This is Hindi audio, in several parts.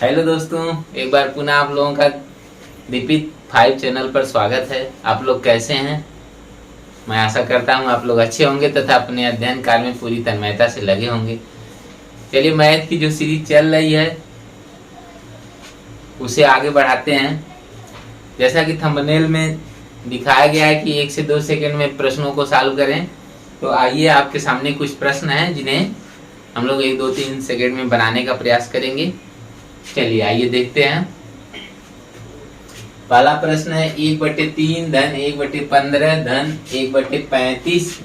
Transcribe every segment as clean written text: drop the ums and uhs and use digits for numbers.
हेलो दोस्तों, एक बार पुनः आप लोगों का दीपित 5 चैनल पर स्वागत है। आप लोग कैसे हैं? मैं आशा करता हूं आप लोग अच्छे होंगे तथा अपने अध्ययन काल में पूरी तन्मयता से लगे होंगे। चलिए, मैथ की जो सीरीज चल रही है उसे आगे बढ़ाते हैं। जैसा कि थंबनेल में दिखाया गया है कि 1 से 2 सेकंड में प्रश्नों को सॉल्व करें, तो आइए आपके सामने कुछ प्रश्न हैं जिन्हें हम लोग 1, 2, 3 सेकंड में बनाने का प्रयास करेंगे। चलिए आइए देखते हैं। पहला प्रश्न है 1/3 धन 1/15 धन 1/35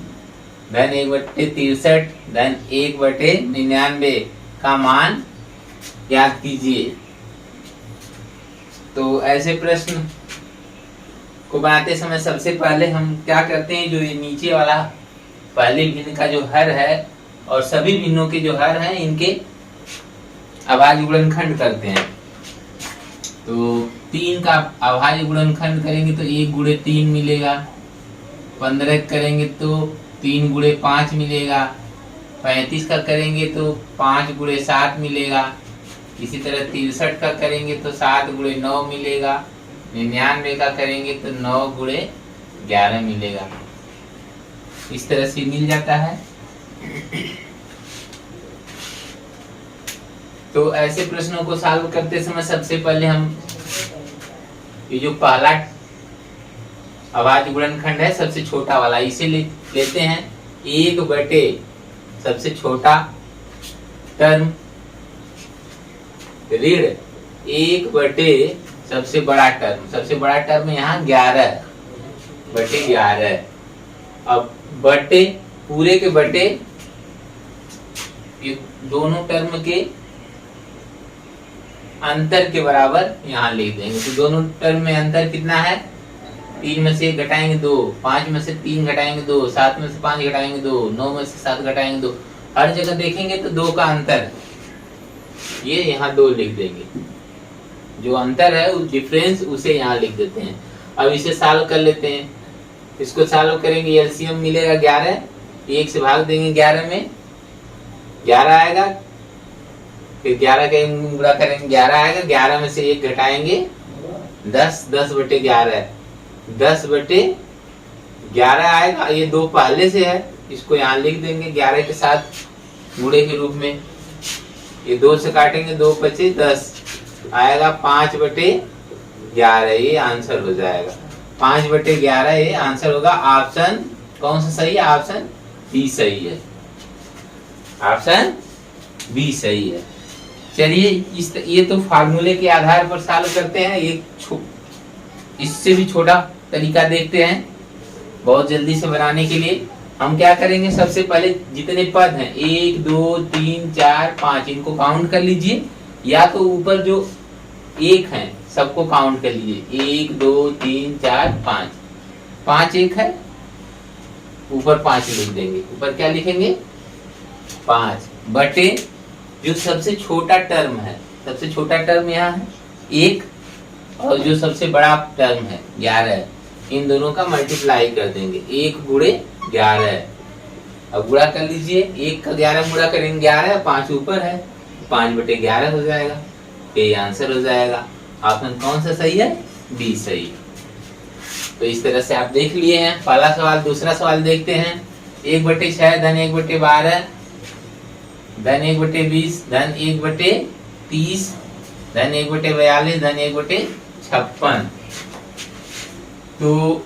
धन 1/63 धन 1/99 का मान ज्ञात कीजिए। तो ऐसे प्रश्न को बनाते समय सबसे पहले हम क्या करते हैं, जो ये नीचे वाला पहले भिन्न का जो हर है और सभी भिन्नों के जो हर हैं इनके अभाज्य गुणनखंड करते हैं। तो 3 का अभाज्य गुणनखंड करेंगे तो 1 गुणे 3 मिलेगा। 15 करेंगे तो 3 गुणे 5 मिलेगा। 35 का करेंगे तो 5 गुणे 7 मिलेगा। इसी तरह 63 का करेंगे तो 7 गुणे 9 मिलेगा। 99 का करेंगे तो 9 गुणे 11 मिलेगा। इस तरह से मिल जाता है। तो ऐसे प्रश्नों को सॉल्व करते समय सबसे पहले हम ये जो पहला अभाज्य गुणनखंड है सबसे छोटा वाला इसे लेते हैं। 1 बटे सबसे छोटा टर्म ऋण 1 बटे सबसे बड़ा टर्म। सबसे बड़ा टर्म यहाँ 11/11। अब बटे पूरे के बटे ये दोनों टर्म के अंतर के बराबर यहाँ लिख देंगे। तो दोनों टर्म में अंतर कितना है? 3 में से 1 घटाएंगे 2, 5 में से 3 घटाएंगे 2, 7 में से 5 घटाएंगे 2, 9 में से 7 घटाएंगे 2। हर जगह देखेंगे तो 2 का अंतर, ये यहाँ 2 लिख देंगे। जो अंतर है उस डिफरेंस उसे यहाँ लिख देते हैं। अब इसे सॉल्व कर लेते हैं। इसको सॉल्व करेंगे, एलसीएम मिलेगा 11। 1 से भाग देंगे 11 में, 11 आएगा। फिर 11 का गुणा करेंगे 11 आएगा। 11 में से 1 घटाएंगे 10, 10/11। 10/11 आएगा। ये 2 पहले से है, इसको यहाँ लिख देंगे 11 के साथ गुणे के रूप में। ये 2 से काटेंगे 2 बचे 10 आएगा। 5/11 ये आंसर हो जाएगा। 5/11 ये आंसर होगा। ऑप्शन कौन सा सही है? ऑप्शन बी सही है। ऑप्शन बी सही है। चलिए ये तो फार्मूले के आधार पर सॉल्व करते हैं। इससे भी छोटा तरीका देखते हैं बहुत जल्दी से बनाने के लिए। हम क्या करेंगे, सबसे पहले जितने पद हैं 1, 2, 3, 4, 5 इनको काउंट कर लीजिए, या तो ऊपर जो 1 है सबको काउंट कर लीजिए। 1, 2, 3, 4, 5। 5 1 है, ऊपर 5 लिख देंगे। ऊपर क्या लिखेंगे? 5 बटे जो सबसे छोटा टर्म है, सबसे छोटा टर्म यहाँ है 1, और जो सबसे बड़ा टर्म है 11, इन दोनों का मल्टीप्लाई कर देंगे। 1 गुणे 11। अब गुणा कर लीजिए। 1 का 11 गुणा करेंगे 11, 5 ऊपर है, 5/11 हो जाएगा। ये आंसर हो जाएगा। ऑप्शन कौन सा सही है? बी सही। तो इस तरह से आप देख लिए हैं पहला सवाल। दूसरा सवाल देखते हैं। 1/6 धन 1/12 धन 1/20 धन 1/30 धन 1/42 धन 1/56। तो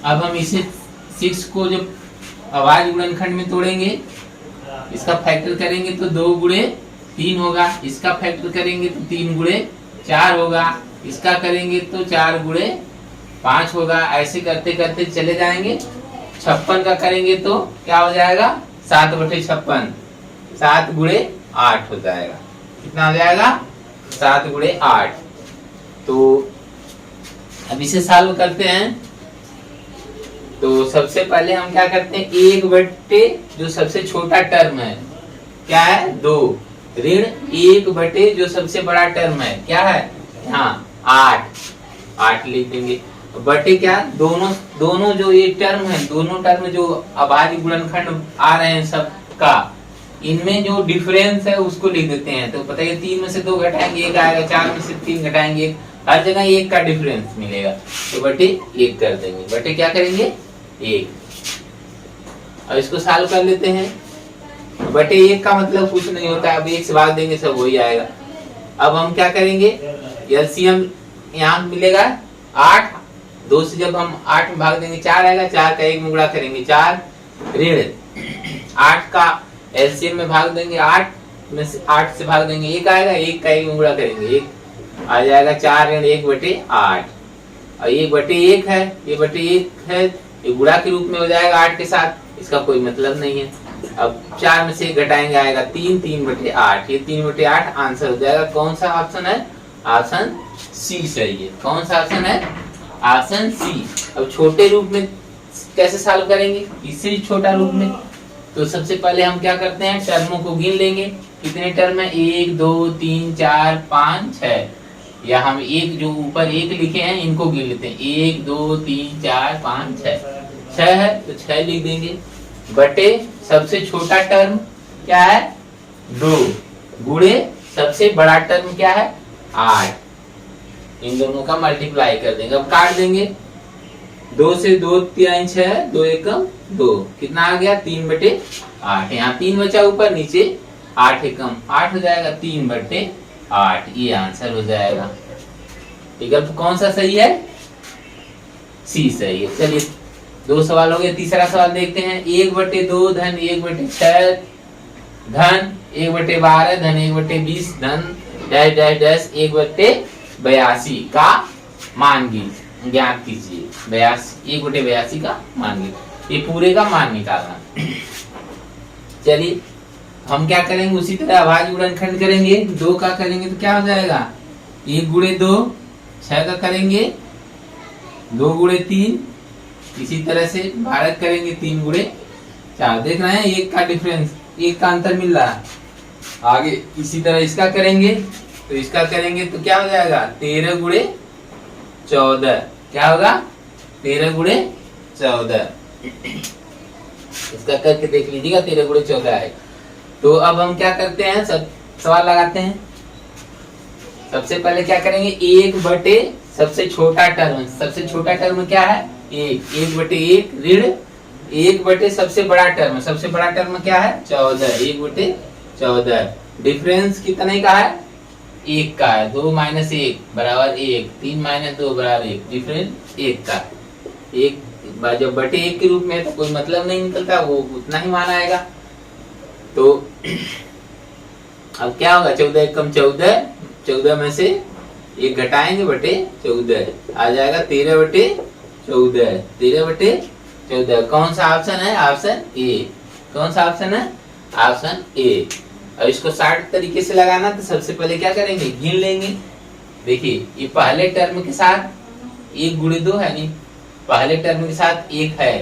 अब हम इसे 6 को जो अभाज्य गुणनखंड में तोड़ेंगे, इसका फैक्टर करेंगे तो 2 गुणे 3 होगा। इसका फैक्टर करेंगे तो 3 गुणे 4 होगा। इसका करेंगे तो 4 गुणे 5 होगा। ऐसे करते करते चले जाएंगे। 56 का करेंगे तो क्या हो जाएगा? 7/56। 7 गुणे 8 हो जाएगा। कितना हो जाएगा? 7 गुणे 8। तो अब इसे सॉल्व करते हैं। तो सबसे पहले हम क्या करते हैं, 1 बटे जो सबसे छोटा टर्म है क्या है? 2 ऋण 1 बटे जो सबसे बड़ा टर्म है क्या है? यहाँ 8 लिख देंगे। बटे क्या? दोनों जो ये टर्म है, दोनों टर्म जो अभाज्य गुणनखंड आ रहे हैं सबका, इनमें जो डिफरेंस है उसको लिख देते हैं। तो पता है 3 में से 2 घटाएंगे 1 आएगा, 4 में से 3 घटाएंगे 1, हर जगह 1 का डिफरेंस मिलेगा। तो बटे 1 कर देंगे, बटे क्या करेंगे 1। अब इसको सॉल्व कर लेते हैं। बटे 1 का मतलब कुछ नहीं होता है, अब 1 से भाग देंगे सब वही आएगा। अब हम क्या करेंगे, एलसीएम यहाँ मिलेगा 8, 2 से जब हम 8 में भाग देंगे 4 आएगा, 4 का 1 में गुणा करेंगे 4 ऋण 8 का एलसीएम में भाग देंगे 8 में से 8 से भाग देंगे 1 आएगा, 1 का 1 में गुणा करेंगे 1 आ जाएगा 4 ऋण 1 बटे 8। और ये बटे 1 है, ये बटे 1 है, ये गुणा के रूप में हो जाएगा 8 के साथ, इसका कोई मतलब नहीं है। अब 4 में से 1 घटाएंगे आएगा 3, 3 बटे 8, ये 3 बटे 8 आंसर हो जाएगा। कौन सा ऑप्शन है, ऑप्शन सी सही है। कौन सा ऑप्शन है, ऑप्शन सी। अब छोटे रूप में कैसे सॉल्व करेंगे, इससे छोटा रूप में। तो सबसे पहले हम क्या करते हैं, टर्मों को गिन लेंगे। कितने टर्म है, 1 2 3 4 5 6, या हम एक जो ऊपर 1 लिखे हैं इनको गिन लेते हैं। 1 2 3 4 5 6 है तो 6 लिख देंगे, बटे सबसे छोटा टर्म क्या है 2, गुणे सबसे बड़ा टर्म क्या है 8। इन दोनों का मल्टीप्लाई कर देंगे। अब काट देंगे, 2 से 2 3 6, 2 एकम 2, कितना आ गया 3 बटे 8। यहाँ 3 बचा ऊपर, नीचे 8 एकम 8 हो जाएगा, 3 बटे 8 ये आंसर हो जाएगा। विकल्प कौन सा सही है, सी सही है। चलिए 2 सवाल हो गए, तीसरा सवाल देखते हैं। 1 बटे 2 धन 1 बटे 6 धन 1 बटे 12 धन 1 बटे 20 धन डैश डैश डैश 1 बटे 82 का मान ज्ञात कीजिए। 82 1 बटे 82 का मान कीजिए, ये पूरे का मान निकालना। चलिए हम क्या करेंगे, उसी तरह अभाज्य गुणनखंड करेंगे। 2 का करेंगे तो क्या हो जाएगा 1 गुणे 2, 6 का करेंगे 2 गुणे 3, इसी तरह से 12 करेंगे 3 गुणे 4। देख रहे हैं 1 का डिफरेंस, 1 का अंतर मिल रहा है। आगे इसी तरह इसका करेंगे, तो इसका करेंगे तो क्या हो जाएगा 13 गुणे 14, क्या होगा 13 गुणे 14। इसका करके देख लीजिएगा 13 गुणे 14 है। तो अब हम क्या करते हैं, सब सवाल लगाते हैं। सबसे पहले क्या करेंगे, 1 बटे सबसे छोटा टर्म, सबसे छोटा टर्म क्या है 1, 1 बटे 1 ऋण 1 बटे सबसे बड़ा टर्म, सबसे बड़ा टर्म क्या है 14, 1 बटे 14। डिफरेंस कितने का है 1 का है, 2 माइनस 1 बराबर 1, 3 माइनस 2 बराबर 1, डिफरेंस 1 का। 1 जब बटे 1 के रूप में है तो कोई मतलब नहीं निकलता, वो उतना ही मान आएगा। तो अब क्या होगा 14 एकम 14, 14 में से 1 घटाएंगे बटे 14 आ जाएगा 13 बटे 14, 13 बटे 14। कौन सा ऑप्शन है, ऑप्शन ए। कौन सा ऑप्शन है, ऑप्शन ए। अब इसको 60 तरीके से लगाना, तो सबसे पहले क्या करेंगे गिन लेंगे। देखिए ये पहले टर्म के साथ 1 गुणे 2 है, नहीं पहले टर्म के साथ 1 है,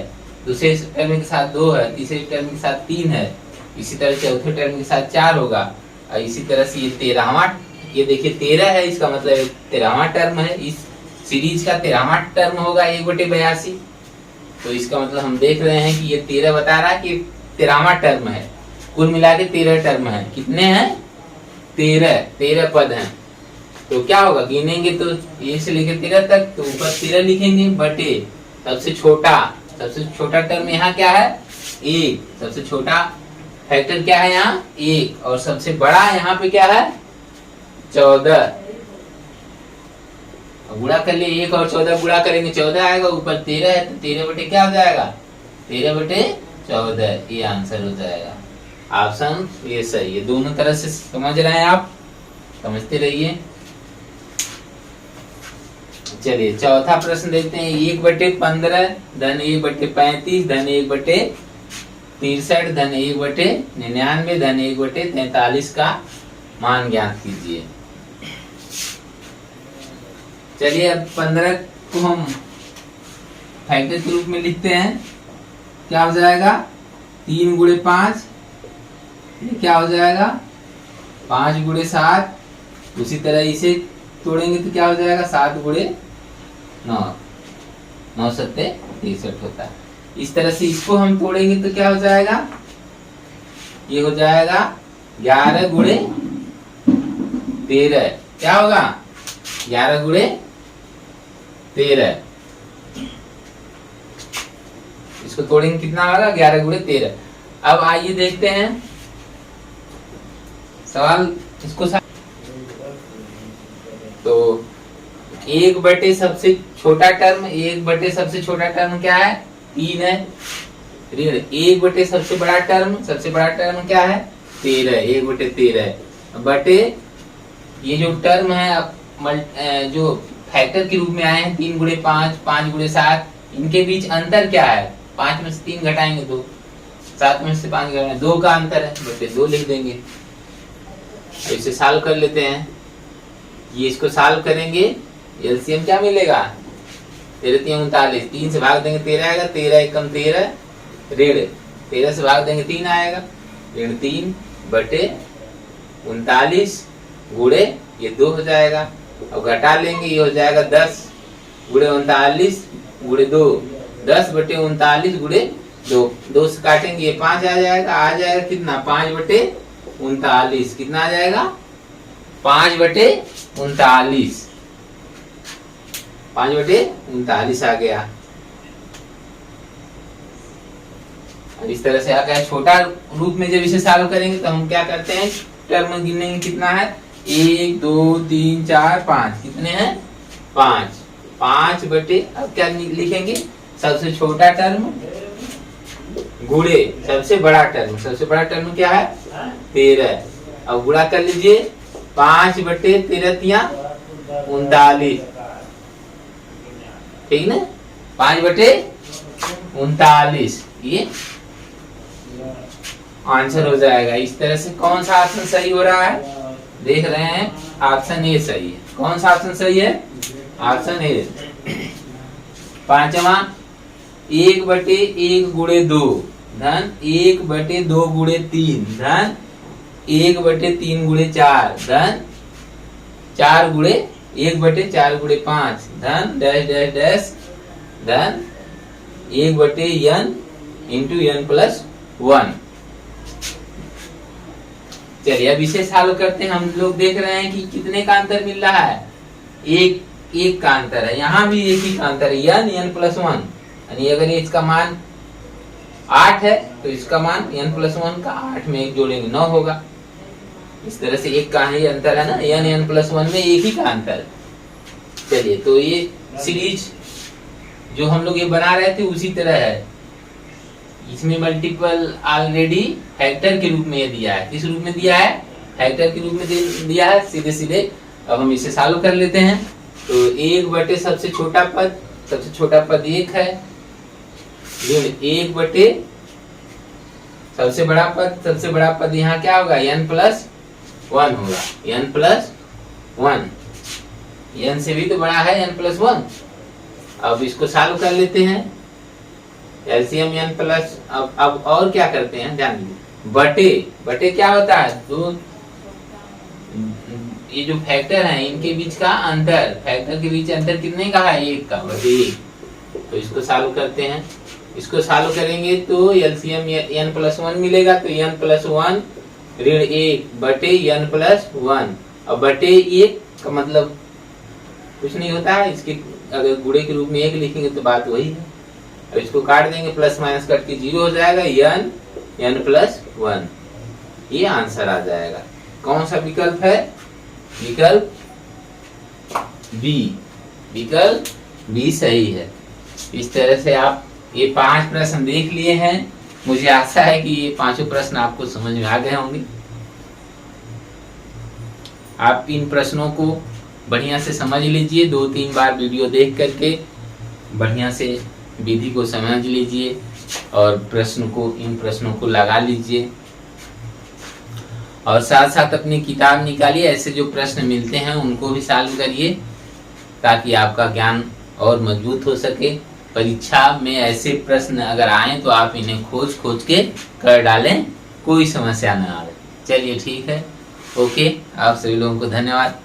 दूसरे टर्म के साथ 2 है, तीसरे टर्म के साथ 3 है, इसी तरह चौथे टर्म के साथ 4 होगा, और इसी तरह से ये 13वां, ये देखिए 13 है, इसका मतलब 13वां टर्म है। इस सीरीज का 13वां टर्म होगा 1 बटे 82। तो इसका मतलब हम देख रहे हैं कि ये 13 बता रहा है कि 13वां टर्म है। कुल मिला के 13 टर्म है। कितने हैं 13 पद हैं। तो क्या होगा गिनेंगे तो 1 से लेकर 13 तक, तो ऊपर 13 लिखेंगे बटे सबसे छोटा टर्म यहाँ क्या है 1, सबसे छोटा फैक्टर क्या है यहाँ 1, और सबसे बड़ा यहाँ पे क्या है 14। गुणा कर लिए 1 और 14 गुणा करेंगे 14 आएगा, ऊपर 13 है तो 13 बटे क्या हो जाएगा 13 बटे 14, ये आंसर हो जाएगा। ऑप्शन ये सही है। दोनों तरह से समझ रहे हैं आप, समझते रहिए। चलिए चौथा प्रश्न देखते हैं। 1 बटे 15 धन 1 बटे 35 धन 1 बटे 63 धन 1 बटे 99 धन 1 बटे 43 का मान ज्ञात कीजिए। चलिए अब 15 को हम फैक्टर के रूप में लिखते हैं। क्या हो जाएगा 3 गुणे 5, ये क्या हो जाएगा 5 गुणे 7। उसी तरह इसे तोड़ेंगे तो क्या हो जाएगा 7 गुणे 9, 9 सत्ते 63 होता है। इस तरह से इसको हम तोड़ेंगे तो क्या हो जाएगा, ये हो जाएगा 11 गुणे 13। क्या होगा 11 गुणे 13। इसको तोड़ेंगे कितना होगा 11 गुणे 13। अब आइए देखते हैं सवाल इसको तो 1/, सबसे छोटा टर्म 1/, सबसे छोटा टर्म क्या है 3 है ऋण 1/, सबसे बड़ा टर्म क्या है 13 है 1/13 बटे ये जो टर्म है अब जो फैक्टर के रूप में आए हैं 3 गुणे 5 5 गुणे 7, इनके बीच अंतर क्या है 5 में से 3 घटाएंगे 2, 7 में से 5 घटाएंगे 2 का अंतर है बटे 2 लिख देंगे। अब इसे सॉल्व कर लेते हैं। ये इसको सॉल्व करेंगे एलसीएम क्या मिलेगा 13 3 39, 3 से भाग देंगे 13 आएगा, 13 एकम 13 ऋण 13 से भाग देंगे 3 आएगा, ऋण 3 बटे 39 गुणे ये 2 हो जाएगा। अब घटा लेंगे ये हो जाएगा 10 गुणे 39 गुणे 2, 10 बटे 39 गुणे 2, 2 से काटेंगे ये 5 आ जाएगा कितना 5 बटे 39, कितना आ जाएगा 5 बटे 39, 5 बटे 39 आ गया। इस तरह से आ गया। छोटा रूप में जब इसे सॉल्व करेंगे तो हम क्या करते हैं टर्म गिनेंगे कितना है 1 2 3 4 5, कितने हैं 5, 5 बटे अब क्या लिखेंगे सबसे छोटा टर्म गुणे सबसे बड़ा टर्म क्या है 13। अब गुणा कर लीजिए 5 बटे 13 तिया 39, ठीक ना 5 बटे 39 ये आंसर हो जाएगा। इस तरह से कौन सा ऑप्शन सही हो रहा है देख रहे हैं, ऑप्शन ए सही है। कौन सा ऑप्शन सही है ऑप्शन ए। पांचवा 1/1 गुणे 2 धन 1/2 गुणे 3 धन 1/3 गुणे 4 धन 4 गुणे 1/4 गुणे 5 धन डैश डैश डैश धन 1/n इंटू n प्लस 1। चलिए अब इसे सॉल्व करते हैं। हम लोग देख रहे हैं कि कितने का अंतर मिल रहा है, एक का अंतर है, यहाँ भी एक ही का अंतर है n प्लस 1। यानी अगर ये इसका मान 8 है तो इसका मान n प्लस 1 का 8 में 1 जोड़ेंगे 9 होगा। इस तरह से एक का ही अंतर है ना, n प्लस 1 में एक ही का अंतर। चलिए तो ये सीरीज जो हम लोग ये बना रहे थे उसी तरह है, इसमें मल्टीपल ऑलरेडी फैक्टर के रूप में दिया है। किस रूप में दिया है फैक्टर के रूप में दिया है सीधे सीधे। अब हम इसे सॉल्व कर लेते हैं। तो 1/, सबसे छोटा पद 1 है, 1 बटे सबसे बड़ा पद यहाँ क्या होगा n प्लस 1 होगा, n प्लस 1, n से भी तो बड़ा है n प्लस 1। अब इसको सॉल्व कर लेते हैं एलसीएम n प्लस। अब और क्या करते हैं जान लीजिए, बटे क्या होता है दो, ये जो फैक्टर है इनके बीच का अंतर, फैक्टर के बीच अंतर कितने का है 1 का, बटे 1। तो इसको सॉल्व करते हैं। इसको सॉल्व करेंगे तो एलसीएम n प्लस 1 मिलेगा, तो n प्लस 1 ऋण 1 बटे n प्लस 1। अब बटे 1 का मतलब कुछ नहीं होता है, इसके अगर गुणे के रूप में 1 लिखेंगे तो बात वही है। अब इसको काट देंगे, प्लस माइनस कट के 0 हो जाएगा, n प्लस 1, ये आंसर आ जाएगा। कौन सा विकल्प है, विकल्प बी, विकल्प बी सही है। इस तरह से आप ये 5 प्रश्न देख लिए हैं। मुझे आशा है कि ये 5 प्रश्न आपको समझ में आ गए होंगे। आप इन प्रश्नों को बढ़िया से समझ लीजिए, 2-3 बार वीडियो देख करके बढ़िया से विधि को समझ लीजिए और इन प्रश्नों को लगा लीजिए। और साथ साथ अपनी किताब निकालिए, ऐसे जो प्रश्न मिलते हैं उनको भी सॉल्व करिए ताकि आपका ज्ञान और मजबूत हो सके। परीक्षा में ऐसे प्रश्न अगर आए तो आप इन्हें खोज के कर डालें, कोई समस्या न आए। चलिए ठीक है, ओके, आप सभी लोगों को धन्यवाद।